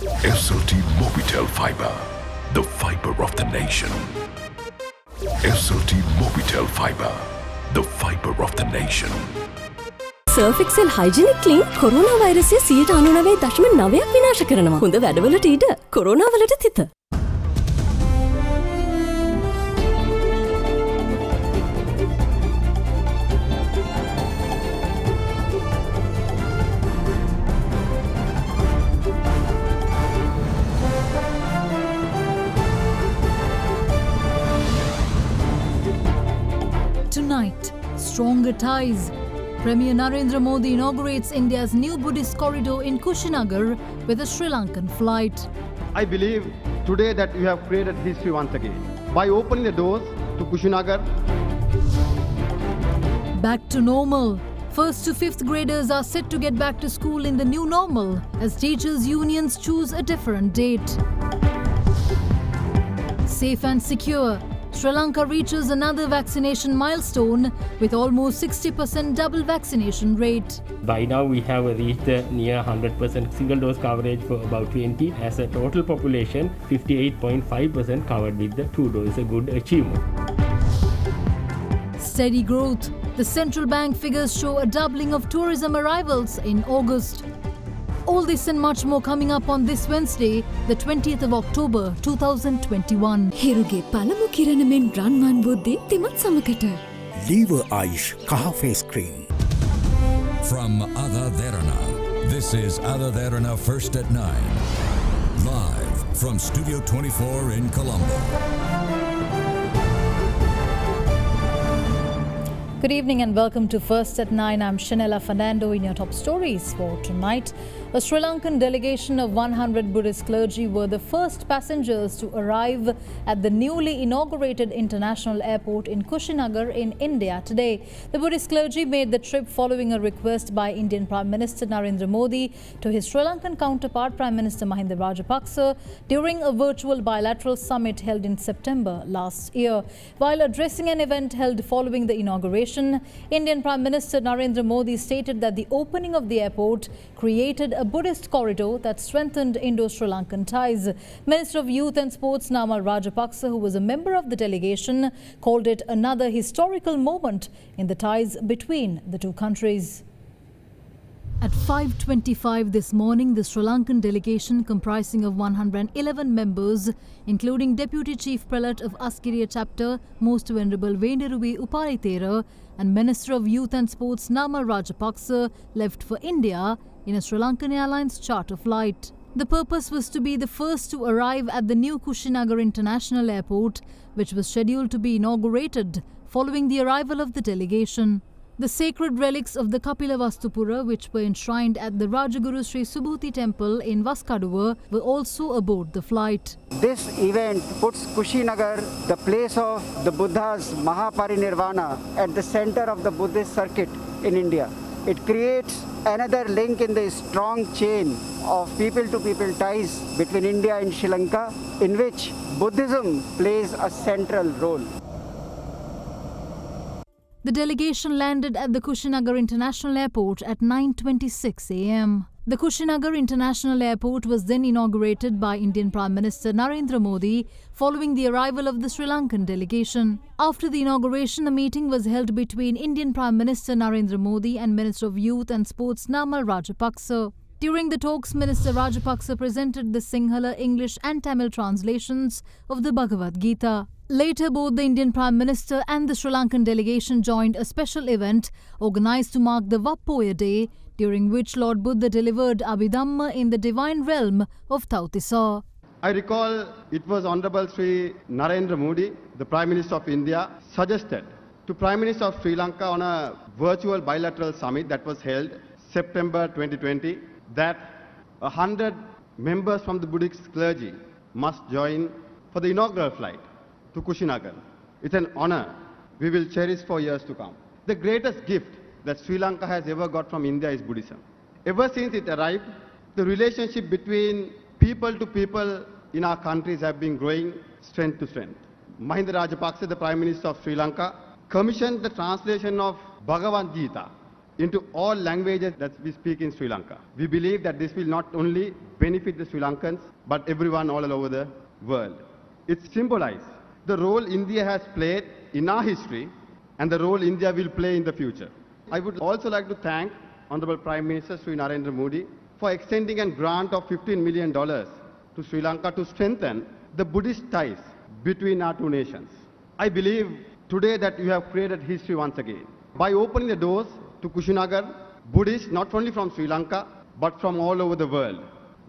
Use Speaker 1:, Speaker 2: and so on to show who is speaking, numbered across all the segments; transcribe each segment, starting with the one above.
Speaker 1: SLT Mobitel Fiber, the fiber of the nation. SLT Mobitel Fiber, the fiber of the nation.
Speaker 2: Surf Excel Hygienic Clean Corona virus 99.9ක් විනාශ කරනවා. හොඳ වැඩවලට ඊට corona වලට තිත.
Speaker 3: Tonight, stronger ties. Premier Narendra Modi inaugurates India's new Buddhist corridor in Kushinagar with a Sri Lankan flight.
Speaker 4: I believe today that you have created history once again by opening the doors to Kushinagar.
Speaker 3: Back to normal. 1st to 5th graders are set to get back to school in the new normal as teachers' unions choose a different date. Safe and secure. Sri Lanka reaches another vaccination milestone with almost 60% double vaccination rate.
Speaker 5: By now we have reached near 100% single dose coverage for about 20. As a total population, 58.5% covered with the 2 doses, a good achievement.
Speaker 3: Steady growth. The central bank figures show a doubling of tourism arrivals in August. All this and much more coming up on this Wednesday, the 20th of October 2021.
Speaker 2: හිරුගේ පළමු කිරණමෙන් රන්වන් බුද්ධි තිමත් සමකට.
Speaker 6: Lever Aish Kaha Face Cream.
Speaker 7: From AdaDerana, this is AdaDerana First at 9. Live from Studio 24 in Colombo.
Speaker 3: Good evening and welcome to First at 9. I'm Shanella Fernando in your top stories for tonight. A Sri Lankan delegation of 100 Buddhist clergy were the first passengers to arrive at the newly inaugurated international airport in Kushinagar in India today. The Buddhist clergy made the trip following a request by Indian Prime Minister Narendra Modi to his Sri Lankan counterpart Prime Minister Mahinda Rajapaksa during a virtual bilateral summit held in September last year. While addressing an event held following the inauguration, Indian Prime Minister Narendra Modi stated that the opening of the airport created a Buddhist corridor that strengthened Indo-Sri Lankan ties. Minister of Youth and Sports Namal Rajapaksa, who was a member of the delegation, called it another historical moment in the ties between the two countries. At 5:25 this morning, the Sri Lankan delegation comprising of 111 members, including Deputy Chief Prelate of Askiriya Chapter, Most Venerable Veneruvi Uparitera, and Minister of Youth and Sports Namal Rajapaksa, left for India in a Sri Lankan Airlines charter flight. The purpose was to be the first to arrive at the new Kushinagar International Airport, which was scheduled to be inaugurated following the arrival of the delegation. The sacred relics of the Kapilavastu, which were enshrined at the Rajaguru Sri Subhuti Temple in Vaskaduva, were also aboard the flight.
Speaker 8: This event puts Kushinagar, the place of the Buddha's Mahaparinirvana, at the center of the Buddhist circuit in India. It creates another link in the strong chain of people-to-people ties between India and Sri Lanka, in which Buddhism plays a central role.
Speaker 3: The delegation landed at the Kushinagar International Airport at 9:26 a.m. The Kushinagar International Airport was then inaugurated by Indian Prime Minister Narendra Modi following the arrival of the Sri Lankan delegation. After the inauguration, a meeting was held between Indian Prime Minister Narendra Modi and Minister of Youth and Sports Namal Rajapaksa. During the talks, Minister Rajapaksa presented the Sinhala, English and Tamil translations of the Bhagavad Gita. Later, both the Indian Prime Minister and the Sri Lankan delegation joined a special event organized to mark the Vappoya Day, during which Lord Buddha delivered Abhidhamma in the divine realm of Tautisa.
Speaker 4: I recall it was Honorable Sri Narendra Modi, the Prime Minister of India, suggested to Prime Minister of Sri Lanka on a virtual bilateral summit that was held September 2020 that 100 members from the Buddhist clergy must join for the inaugural flight to Kushinagar. It's an honor we will cherish for years to come. The greatest gift that Sri Lanka has ever got from India is Buddhism. Ever since it arrived, the relationship between people to people in our countries have been growing strength to strength. Mahinda Rajapaksa, the Prime Minister of Sri Lanka, commissioned the translation of Bhagavad Gita into all languages that we speak in Sri Lanka. We believe that this will not only benefit the Sri Lankans, but everyone all over the world. It symbolizes the role India has played in our history and the role India will play in the future. I would also like to thank Honorable Prime Minister Sri Narendra Modi for extending a grant of $15 million to Sri Lanka to strengthen the Buddhist ties between our two nations. I believe today that you have created history once again. By opening the doors to Kushinagar, Buddhists not only from Sri Lanka but from all over the world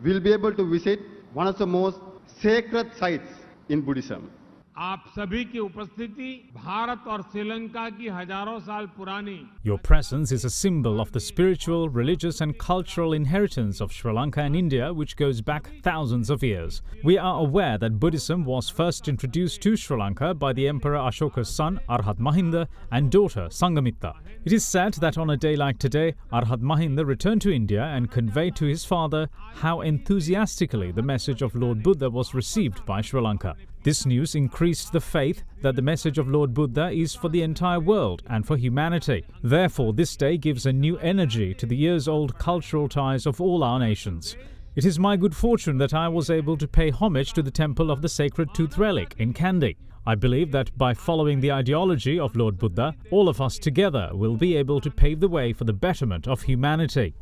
Speaker 4: will be able to visit one of the most sacred sites in Buddhism.
Speaker 9: आप सभी की उपस्थिति भारत और श्रीलंका की हजारों साल पुरानी
Speaker 10: Your presence is a symbol of the spiritual, religious and cultural inheritance of Sri Lanka and India, which goes back thousands of years. We are aware that Buddhism was first introduced to Sri Lanka by the Emperor Ashoka's son Arhat Mahinda and daughter Sangamitta. It is said that on a day like today, Arhat Mahinda returned to India and conveyed to his father how enthusiastically the message of Lord Buddha was received by Sri Lanka. This news increased the faith that the message of Lord Buddha is for the entire world and for humanity. Therefore, this day gives a new energy to the years-old cultural ties of all our nations. It is my good fortune that I was able to pay homage to the temple of the sacred tooth relic in Kandy. I believe that by following the ideology of Lord Buddha, all of us together will be able to pave the way for the betterment of humanity.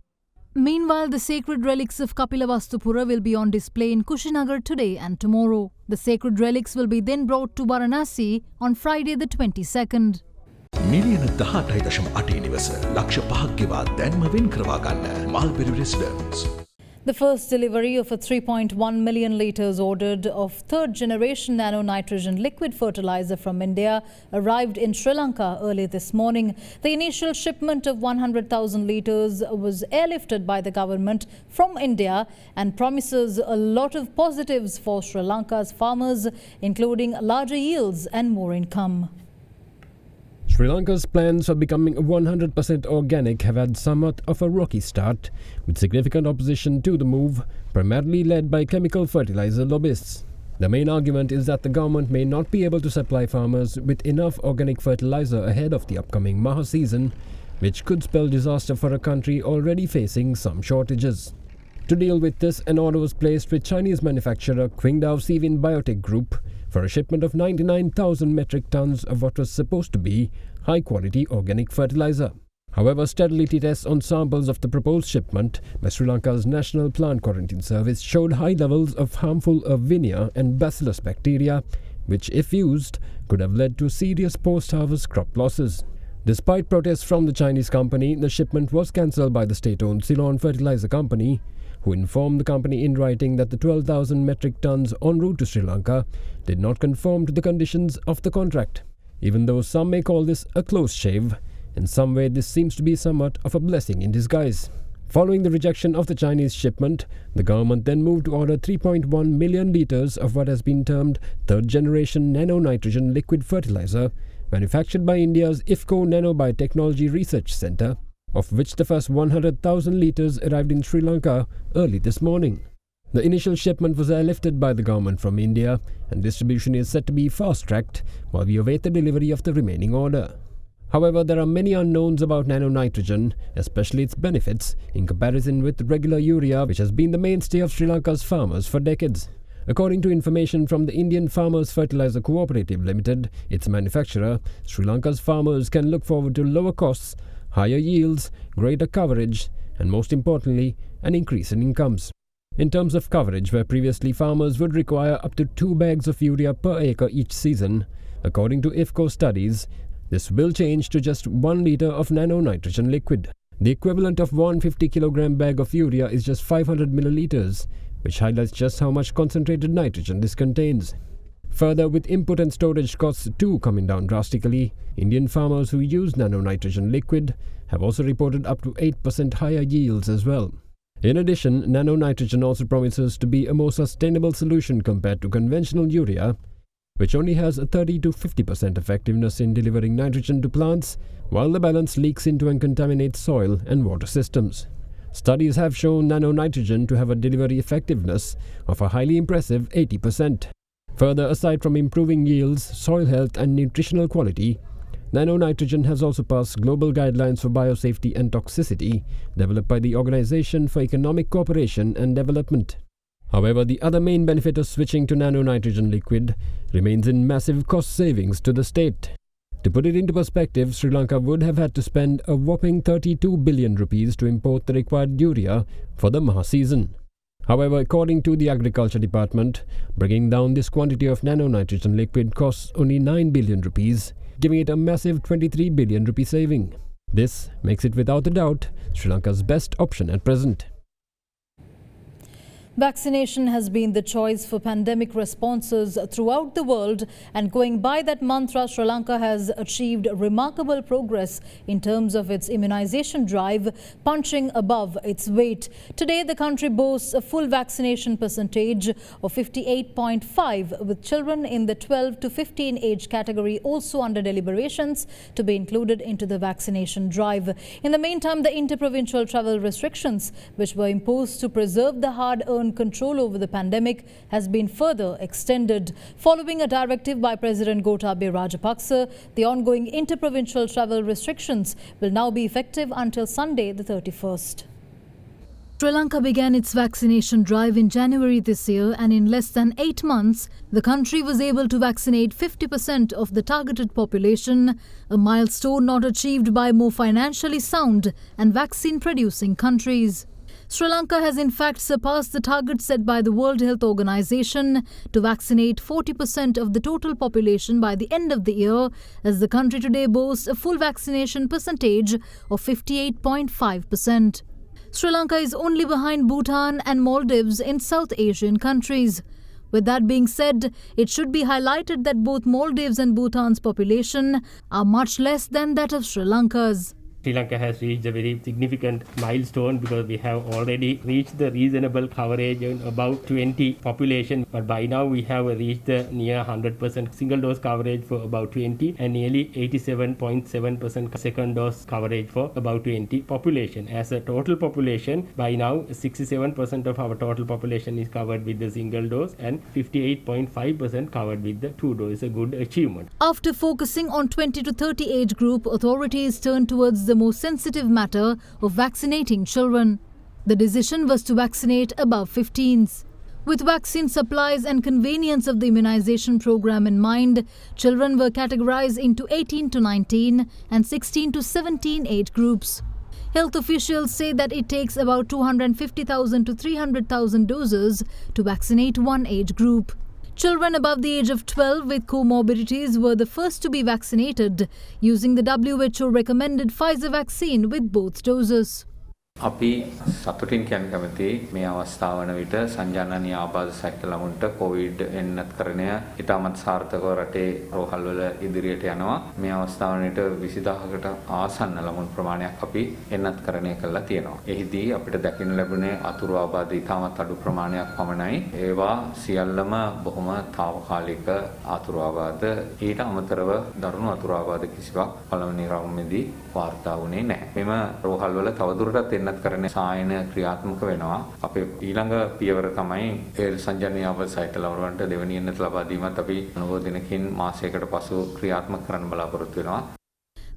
Speaker 3: Meanwhile, the sacred relics of Kapilavastu will be on display in Kushinagar today and tomorrow. The sacred relics will be then brought to Varanasi on Friday the 22nd.
Speaker 1: මිලියන 18.8 නිවස ලක්ෂ 5ක් ගෙවා දැන්ම වෙන් කරවා ගන්න mulberry residence.
Speaker 3: The first delivery of a 3.1 million litres ordered of third-generation nano nitrogen liquid fertilizer from India arrived in Sri Lanka early this morning. The initial shipment of 100,000 litres was airlifted by the government from India and promises a lot of positives for Sri Lanka's farmers, including larger yields and more income.
Speaker 11: Sri Lanka's plans for becoming 100% organic have had somewhat of a rocky start, with significant opposition to the move, primarily led by chemical fertilizer lobbyists. The main argument is that the government may not be able to supply farmers with enough organic fertilizer ahead of the upcoming Maha season, which could spell disaster for a country already facing some shortages. To deal with this, an order was placed with Chinese manufacturer Qingdao Sivin Biotech Group for a shipment of 99,000 metric tons of what was supposed to be high-quality organic fertilizer. However, sterility tests on samples of the proposed shipment by Sri Lanka's National Plant Quarantine Service showed high levels of harmful Erwinia and Bacillus bacteria, which, if used, could have led to serious post-harvest crop losses. Despite protests from the Chinese company, the shipment was cancelled by the state-owned Ceylon Fertilizer Company, who informed the company in writing that the 12,000 metric tons en route to Sri Lanka did not conform to the conditions of the contract. Even though some may call this a close shave, in some way this seems to be somewhat of a blessing in disguise. Following the rejection of the Chinese shipment, the government then moved to order 3.1 million litres of what has been termed third-generation nano-nitrogen liquid fertilizer, manufactured by India's IFFCO Nanobiotechnology Research Centre, of which the first 100,000 litres arrived in Sri Lanka early this morning. The initial shipment was airlifted by the government from India, and distribution is set to be fast-tracked while we await the delivery of the remaining order. However, there are many unknowns about nano-nitrogen, especially its benefits, in comparison with regular urea, which has been the mainstay of Sri Lanka's farmers for decades. According to information from the Indian Farmers Fertilizer Cooperative Limited, its manufacturer, Sri Lanka's farmers can look forward to lower costs, higher yields, greater coverage, and most importantly, an increase in incomes. In terms of coverage, where previously farmers would require up to 2 bags of urea per acre each season, according to IFFCO studies, this will change to just 1 litre of nano-nitrogen liquid. The equivalent of 150 kilogram bag of urea is just 500 millilitres, which highlights just how much concentrated nitrogen this contains. Further, with input and storage costs too coming down drastically, Indian farmers who use nano-nitrogen liquid have also reported up to 8% higher yields as well. In addition, nano-nitrogen also promises to be a more sustainable solution compared to conventional urea, which only has a 30 to 50% effectiveness in delivering nitrogen to plants, while the balance leaks into and contaminates soil and water systems. Studies have shown nano-nitrogen to have a delivery effectiveness of a highly impressive 80%. Further, aside from improving yields, soil health and nutritional quality, Nano nitrogen has also passed global guidelines for biosafety and toxicity, developed by the Organization for Economic Cooperation and Development. However, the other main benefit of switching to nano nitrogen liquid remains in massive cost savings to the state. To put it into perspective, Sri Lanka would have had to spend a whopping 32 billion rupees to import the required urea for the Maha season. However, according to the Agriculture Department, bringing down this quantity of nano nitrogen liquid costs only 9 billion rupees, giving it a massive 23 billion rupee saving. This makes it without a doubt Sri Lanka's best option at present.
Speaker 3: Vaccination has been the choice for pandemic responses throughout the world, and going by that mantra, Sri Lanka has achieved remarkable progress in terms of its immunization drive, punching above its weight. Today, the country boasts a full vaccination percentage of 58.5%, with children in the 12 to 15 age category also under deliberations to be included into the vaccination drive. In the meantime, the interprovincial travel restrictions, which were imposed to preserve the hard-earned control over the pandemic, has been further extended. Following a directive by President Gotabaya Rajapaksa, the ongoing interprovincial travel restrictions will now be effective until Sunday the 31st. Sri Lanka began its vaccination drive in January this year, and in less than 8 months, the country was able to vaccinate 50% of the targeted population, a milestone not achieved by more financially sound and vaccine-producing countries. Sri Lanka has in fact surpassed the target set by the World Health Organization to vaccinate 40% of the total population by the end of the year, as the country today boasts a full vaccination percentage of 58.5%. Sri Lanka is only behind Bhutan and Maldives in South Asian countries. With that being said, it should be highlighted that both Maldives and Bhutan's population are much less than that of Sri Lanka's.
Speaker 5: Sri Lanka has reached a very significant milestone because we have already reached the reasonable coverage in about 20 population, but by now we have reached the near 100% single dose coverage for about 20 and nearly 87.7% second dose coverage for about 20 population. As a total population, by now 67% of our total population is covered with the single dose and 58.5% covered with the 2 dose. It's a good achievement.
Speaker 3: After focusing on 20 to 30 age group, authorities turned towards the most sensitive matter of vaccinating children. The decision was to vaccinate above 15s. With vaccine supplies and convenience of the immunization program in mind, children were categorized into 18 to 19 and 16 to 17 age groups. Health officials say that it takes about 250,000 to 300,000 doses to vaccinate one age group. Children above the age of 12 with comorbidities were the first to be vaccinated using the WHO recommended Pfizer vaccine with both doses.
Speaker 12: අපි සතුටින් කියන්න කැමති මේ අවස්ථාව වන විට සංජානනීය ආබාධ සහිත ළමුන්ට Covid එන්නත් කරණය ඉතාමත් සාර්ථකව රටේ රෝහල්වල ඉදිරියට යනවා. මේ අවස්ථාව වන විට 20000කට ආසන්න ළමුන් ප්‍රමාණයක් අපි එන්නත් කරණය කළා තියෙනවා. එහිදී අපිට දකින්න ලැබුණේ අතුරු ආබාධ ඉතාමත් අඩු ප්‍රමාණයක් පමණයි. ඒවා සියල්ලම බොහොම తాවකාලික අතුරු ආබාධ. ඊට අමතරව දරුණු අතුරු ආබාධ කිසිවක් පළවෙනි රවුමේදී වාර්තා වුණේ නැහැ. මෙම රෝහල්වල තවදුරටත් කරන සායන ක්‍රියාත්මක වෙනවා. අපේ ඊළඟ පියවර තමයි ඒ සංජානනීය ආබාධ සහිත ළමයින්ට දෙවෙනි එන්නත ලබා දීමත් අපි අනුව දිනකින් මාසයකට පසු ක්‍රියාත්මක කරන්න බලාපොරොත්තු වෙනවා.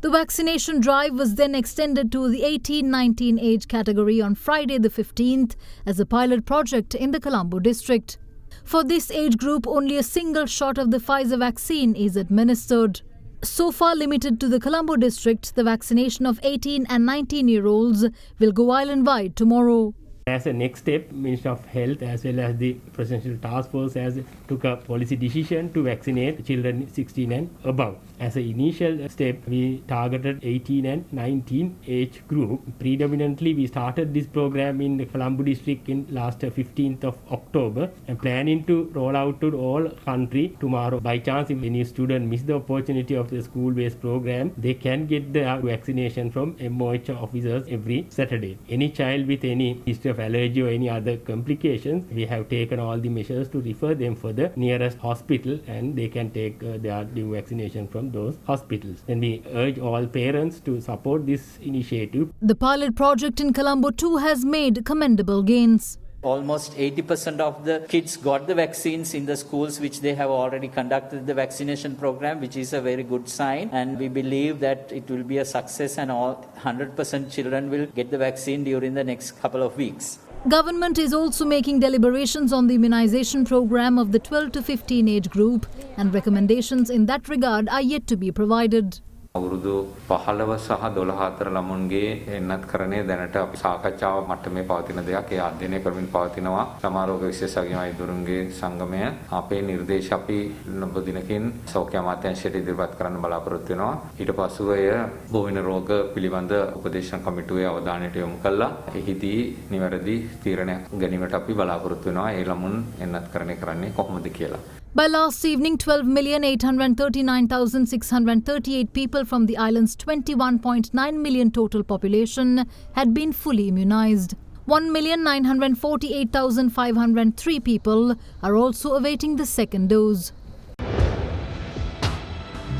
Speaker 3: The vaccination drive was then extended to the 18-19 age category on Friday the 15th as a pilot project in the Colombo district. For this age group, only a single shot of the Pfizer vaccine is administered. So far limited to the Colombo district, the vaccination of 18 and 19-year-olds will go island-wide tomorrow.
Speaker 5: As a next step, Ministry of Health as well as the Presidential Task Force has took a policy decision to vaccinate children 16 and above. As an initial step, we targeted 18 and 19 age group. Predominantly, we started this program in the Colombo district in last 15th of October and planning to roll out to all country tomorrow. By chance, if any student miss the opportunity of the school-based program, they can get the vaccination from MOH officers every Saturday. Any child with any history of allergy or any other complications, we have taken all the measures to refer them for the nearest hospital and they can take their due vaccination from those hospitals. Then we urge all parents to support this initiative.
Speaker 3: The pilot project in Colombo too has made commendable gains.
Speaker 13: Almost 80% of the kids got the vaccines in the schools which they have already conducted the vaccination program, which is a very good sign. And we believe that it will be a success and all 100% children will get the vaccine during the next couple of weeks.
Speaker 3: Government is also making deliberations on the immunization program of the 12 to 15 age group, and recommendations in that regard are yet to be provided.
Speaker 12: අවුරුදු 15 සහ 12 අතර ළමුන්ගේ එන්නත් කරණය දැනට අපි සාකච්ඡාව මට්ටමේ පවතින දෙයක්. ඒ අධ්‍යයනය කරමින් පවතිනවා. සමාරෝග විශේෂඥ වෛද්‍යවරුන්ගේ සංගමය අපේ නිර්දේශ අපි නොබ දිනකින් සෞඛ්‍ය අමාත්‍යාංශයට ඉදිරිපත් කරන්න බලාපොරොත්තු වෙනවා. ඊට පසුව එය බෝවින රෝග පිළිබඳ උපදේශන කමිටුවේ අවධානයට යොමු කළා. එහිදී නිවැරදි තීරණයක් ගැනීමට අපි බලාපොරොත්තු වෙනවා. ඒ ළමුන් එන්නත් කරණය කරන්නේ කොහොමද කියලා.
Speaker 3: By last evening, 12,839,638 people from the island's 21.9 million total population had been fully immunized. 1,948,503 people are also awaiting the second dose.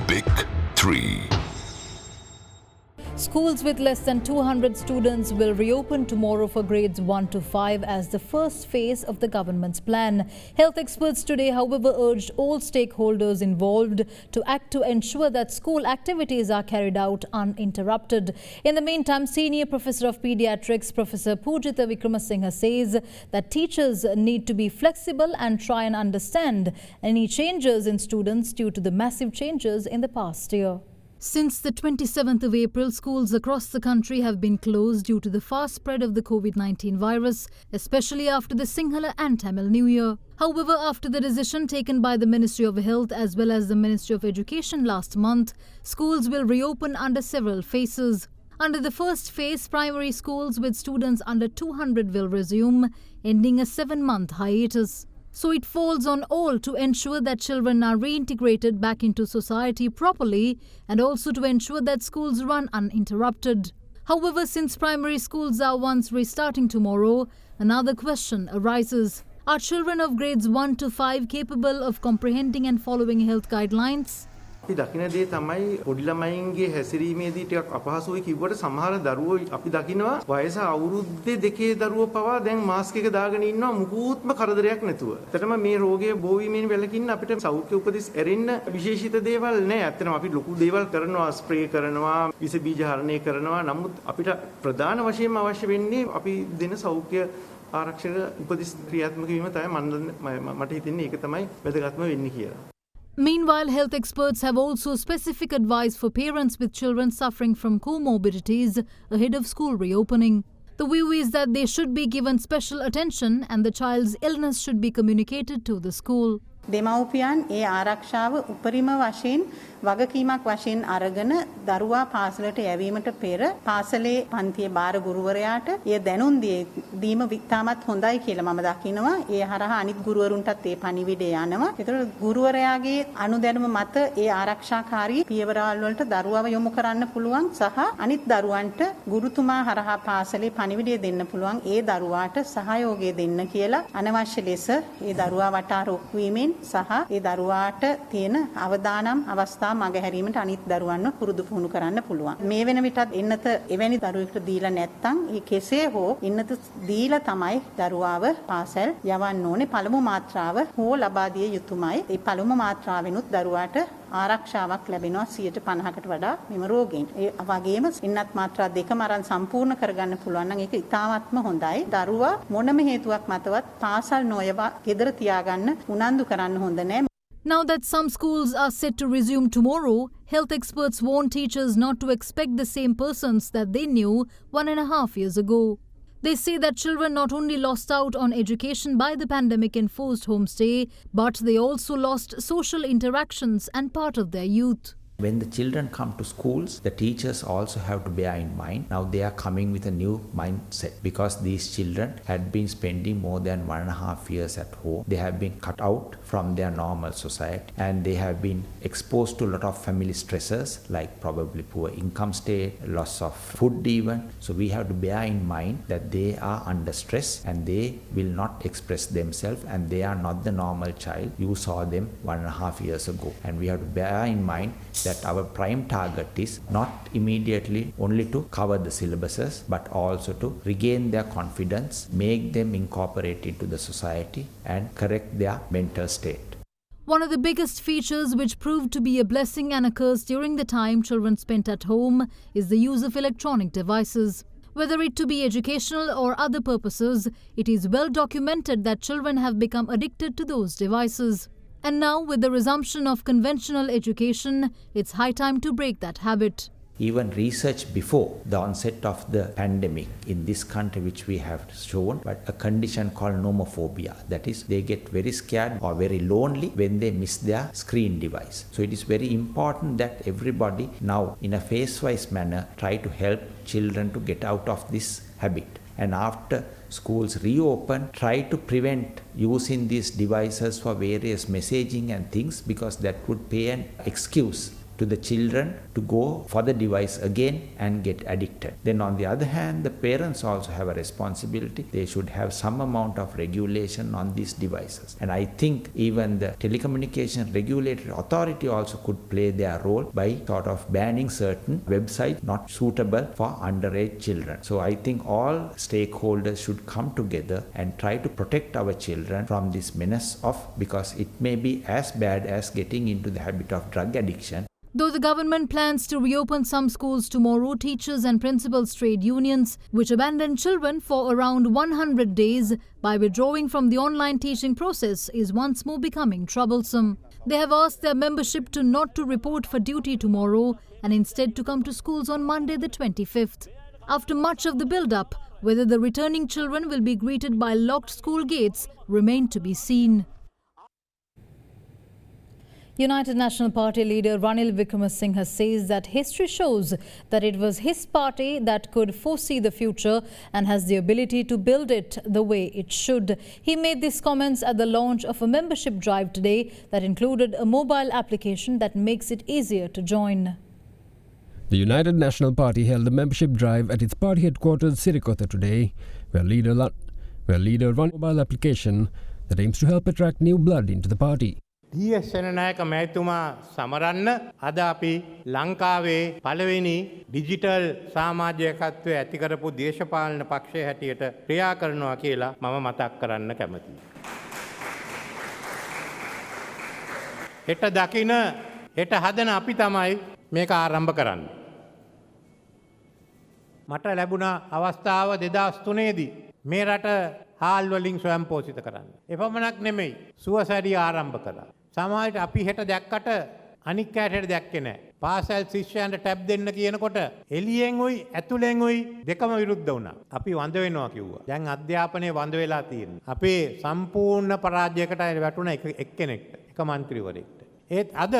Speaker 1: Big 3.
Speaker 3: Schools with less than 200 students will reopen tomorrow for grades 1 to 5 as the first phase of the government's plan. Health experts today, however, urged all stakeholders involved to act to ensure that school activities are carried out uninterrupted. In the meantime, Senior Professor of Pediatrics, Professor Wickremesinghe says that teachers need to be flexible and try and understand any changes in students due to the massive changes in the past year. Since the 27th of April, schools across the country have been closed due to the fast spread of the COVID-19 virus, especially after the Sinhala and Tamil New Year. However, after the decision taken by the Ministry of Health as well as the Ministry of Education last month, schools will reopen under several phases. Under the first phase, primary schools with students under 200 will resume, ending a 7-month hiatus. So it falls on all to ensure that children are reintegrated back into society properly and also to ensure that schools run uninterrupted. However, since primary schools are once restarting tomorrow, another question arises. Are children of grades 1 to 5 capable of comprehending and following health guidelines?
Speaker 14: අපි දකින දේ තමයි පොඩි ළමයින්ගේ හැසිරීමේදී ටිකක් අපහසුයි කිව්වට සමහර දරුවෝ අපි දකිනවා වයස අවුරුද්දේ දෙකේ දරුවෝ පවා දැන් මාස්ක් එක දාගෙන ඉන්නවා මුකුත්ම කරදරයක් නැතුව. ඇත්තටම මේ රෝගය බෝවීමෙන් වැළකින්න අපිට සෞඛ්‍ය උපදෙස් ඇරෙන්න විශේෂිත දේවල් නැහැ. ඇත්තටම අපි ලොකු දේවල් කරනවා, ස්ප්‍රේ කරනවා, විස බීජ හරණය කරනවා. නමුත් අපිට ප්‍රධාන වශයෙන්ම අවශ්‍ය වෙන්නේ අපි දෙන සෞඛ්‍ය ආරක්ෂක උපදෙස් ක්‍රියාත්මක වීම තමයි මට හිතෙන්නේ ඒක තමයි වැදගත්ම වෙන්නේ කියලා.
Speaker 3: Meanwhile, health experts have also specific advice for parents with children suffering from comorbidities ahead of school reopening. The view is that they should be given special attention and the child's illness should be communicated to the school.
Speaker 15: දෙමව්පියන් ඒ ආරක්ෂාව උපරිම වශයෙන් වගකීමක් වශයෙන් අරගෙන දරුවා පාසලට යැවීමට පෙර පාසලේ පන්තියේ බාර ගුරුවරයාට ඒ දැනුම් දීම විතාමත් හොඳයි කියලා මම දකිනවා. ඒ හරහා අනිත් ගුරුවරුන්ටත් ඒ පණිවිඩය යනවා. ඒතකොට ගුරුවරයාගේ අනුදැනුම මත ඒ ආරක්ෂාකාරී පියවරවල් වලට දරුවව යොමු කරන්න පුළුවන් සහ අනිත් දරුවන්ට ගුරුතුමා හරහා පාසලේ පණිවිඩය දෙන්න පුළුවන්. ඒ දරුවාට සහයෝගය දෙන්න කියලා අනවශ්‍ය ලෙස ඒ දරුවා වටා රොක්වීමෙන් සහ ඒ දරුවාට තියෙන අවදානම් අවස්ථා මගහැරීමට අනිත් දරුවන්ව පුරුදු පුහුණු කරන්න පුළුවන්. මේ වෙන විටත් එන්නත එවැනි දරුවෙකුට දීලා නැත්නම් ඒ කෙසේ හෝ එන්නත දීලා තමයි දරුවාව පාසල් යවන්න ඕනේ. පළමු මාත්‍රාව හෝ ලබා දිය යුතුමයි. ඒ පළමු මාත්‍රාවෙනුත් දරුවාට ආරක්ෂාවක් ලැබෙනවා 50%කට වඩා මෙම රෝගයෙන්. ඒ වගේම එන්නත් මාත්‍රා දෙකම අරන් සම්පූර්ණ කරගන්න පුළුවන් නම් ඒක ඉතාමත්ම හොඳයි. දරුවා මොනම හේතුවක් මතවත් පාසල් නොයවා ගෙදර තියාගන්න උනන්දු කරන්න හොඳ නැහැ.
Speaker 3: Now that some schools are set to resume tomorrow, health experts warn teachers not to expect the same persons that they knew 1.5 years ago. They say that children not only lost out on education by the pandemic enforced homestay, but they also lost social interactions and part of their youth.
Speaker 16: When the children come to schools, the teachers also have to bear in mind, now they are coming with a new mindset because these children had been spending more than 1.5 years at home. They have been cut out from their normal society and they have been exposed to a lot of family stresses like probably poor income state, loss of food even. So we have to bear in mind that they are under stress and they will not express themselves and they are not the normal child you saw them 1.5 years ago. And we have to bear in mind that our prime target is not immediately only to cover the syllabuses, but also to regain their confidence, make them incorporate into the society and correct their mental state.
Speaker 3: One of the biggest features which proved to be a blessing and a curse during the time children spent at home is the use of electronic devices. Whether it to be educational or other purposes, it is well documented that children have become addicted to those devices. And now, with the resumption of conventional education, it's high time to break that habit.
Speaker 16: Even research before the onset of the pandemic in this country, which we have shown, but a condition called nomophobia. That is, they get very scared or very lonely when they miss their screen device. So it is very important that everybody now, in a phase-wise manner, try to help children to get out of this habit. And after schools reopen, try to prevent using these devices for various messaging and things, because that would pay an excuse to the children to go for the device again and get addicted. Then on the other hand, the parents also have a responsibility. They should have some amount of regulation on these devices. And I think even the telecommunication regulatory authority also could play their role by sort of banning certain websites not suitable for underage children. So I think all stakeholders should come together and try to protect our children from this menace of, because it may be as bad as getting into the habit of drug addiction.
Speaker 3: Though the government plans to reopen some schools tomorrow, teachers and principals' trade unions, which abandoned children for around 100 days by withdrawing from the online teaching process, is once more becoming troublesome. They have asked their membership to not to report for duty tomorrow and instead to come to schools on Monday the 25th. After much of the build-up, whether the returning children will be greeted by locked school gates remain to be seen. United National Party leader Ranil Wickremesinghe says that history shows that it was his party that could foresee the future and has the ability to build it the way it should. He made these comments at the launch of a membership drive today that included a mobile application that makes it easier to join.
Speaker 11: The United National Party held a membership drive at its party headquarters Sirikotha today, where leader ran a mobile application that aims to help attract new blood into the party.
Speaker 17: DS සෙනනායක මැතිතුමා සමරන්න අද අපි ලංකාවේ පළවෙනි digital සමාජිකත්වය ඇති කරපු දේශපාලන පක්ෂය හැටියට ක්‍රියා කරනවා කියලා මම මතක් කරන්න කැමතියි. හෙට දකින හෙට හදන අපි තමයි මේක ආරම්භ කරන්නේ. මට ලැබුණ අවස්ථාව 2003 දී මේ රට හාල් වලින් ස්වයං පෝෂිත කරන්න. එපමණක් නෙමෙයි සුවසැරිය ආරම්භ කළා. සමාජයට අපි හෙට දැක්කට අනික් කැටට දැක්කේ නැහැ. පාසල් ශිෂ්‍යයන්ට ටැබ් දෙන්න කියනකොට එළියෙන් උයි ඇතුලෙන් උයි දෙකම විරුද්ධ වුණා. අපි වඳ වෙනවා කිව්වා. දැන් අධ්‍යාපනයේ වඳ වෙලා තියෙනවා. අපේ සම්පූර්ණ පරාජයකට වැටුණ එක්කෙනෙක්ට, එක മന്ത്രിවරයෙක්ට. ඒත් අද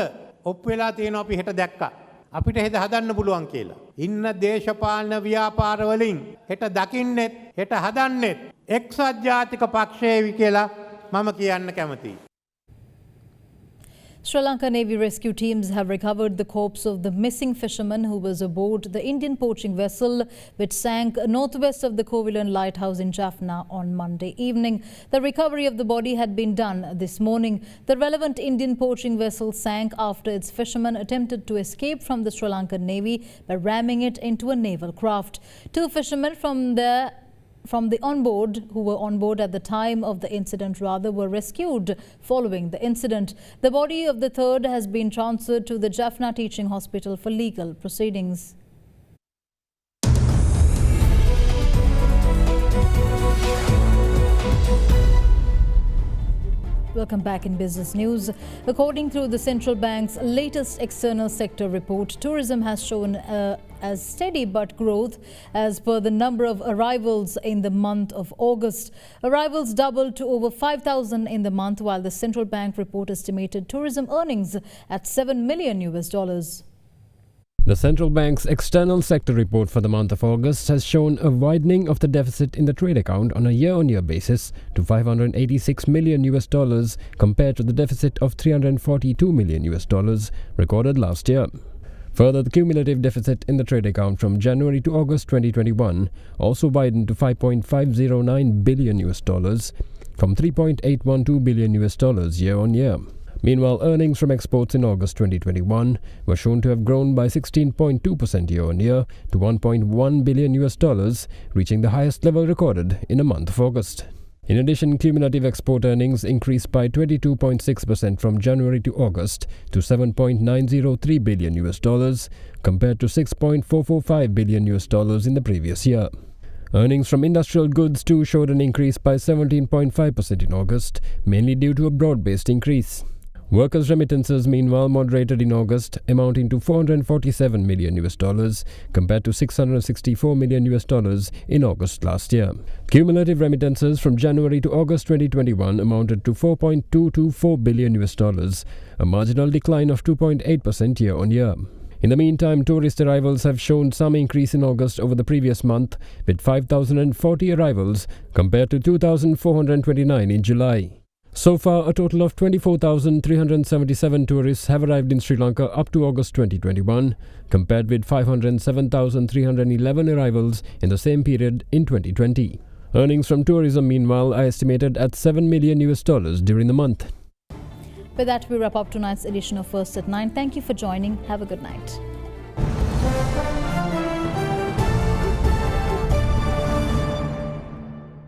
Speaker 17: ඔප්පු වෙලා තියෙනවා අපි හෙට දැක්කා. අපිට හෙට හදන්න පුළුවන් කියලා. ඉන්න දේශපාලන ව්‍යාපාර වලින් හෙට දකින්නෙත් හෙට හදන්නෙත් එක්සත් ජාතික පක්ෂයේවි කියලා මම කියන්න කැමතියි.
Speaker 3: Sri Lanka Navy rescue teams have recovered the corpse of the missing fisherman who was aboard the Indian poaching vessel which sank northwest of the Kovilan lighthouse in Jaffna on Monday evening. The recovery of the body had been done this morning. The relevant Indian poaching vessel sank after its fishermen attempted to escape from the Sri Lankan Navy by ramming it into a naval craft. Two fishermen from the onboard, who were on board at the time of the incident were rescued following the incident. The body of the third has been transferred to the Jaffna Teaching Hospital for legal proceedings. Welcome back in business news. According to the central bank's latest external sector report, tourism has shown as steady but growth as per the number of arrivals in the month of August. Arrivals doubled to over 5,000 in the month, while the central bank report estimated tourism earnings at $7 million.
Speaker 11: The central bank's external sector report for the month of August has shown a widening of the deficit in the trade account on a year-on-year basis to $586 million compared to the deficit of $342 million recorded last year. Further, the cumulative deficit in the trade account from January to August 2021 also widened to $5.509 billion from $3.812 billion year-on-year. Meanwhile, earnings from exports in August 2021 were shown to have grown by 16.2% year-on-year to $1.1 billion, reaching the highest level recorded in a month of August. In addition, cumulative export earnings increased by 22.6% from January to August to $7.903 billion, compared to $6.445 billion in the previous year. Earnings from industrial goods too showed an increase by 17.5% in August, mainly due to a broad-based increase. Workers' remittances, meanwhile, moderated in August, amounting to $447 million, compared to $664 million in August last year. Cumulative remittances from January to August 2021 amounted to $4.224 billion, a marginal decline of 2.8% year-on-year. In the meantime, tourist arrivals have shown some increase in August over the previous month, with 5,040 arrivals compared to 2,429 in July. So far, a total of 24,377 tourists have arrived in Sri Lanka up to August 2021, compared with 507,311 arrivals in the same period in 2020. Earnings from tourism, meanwhile, are estimated at $7 million during the month.
Speaker 3: With that, we wrap up tonight's edition of First at 9. Thank you for joining. Have a good night.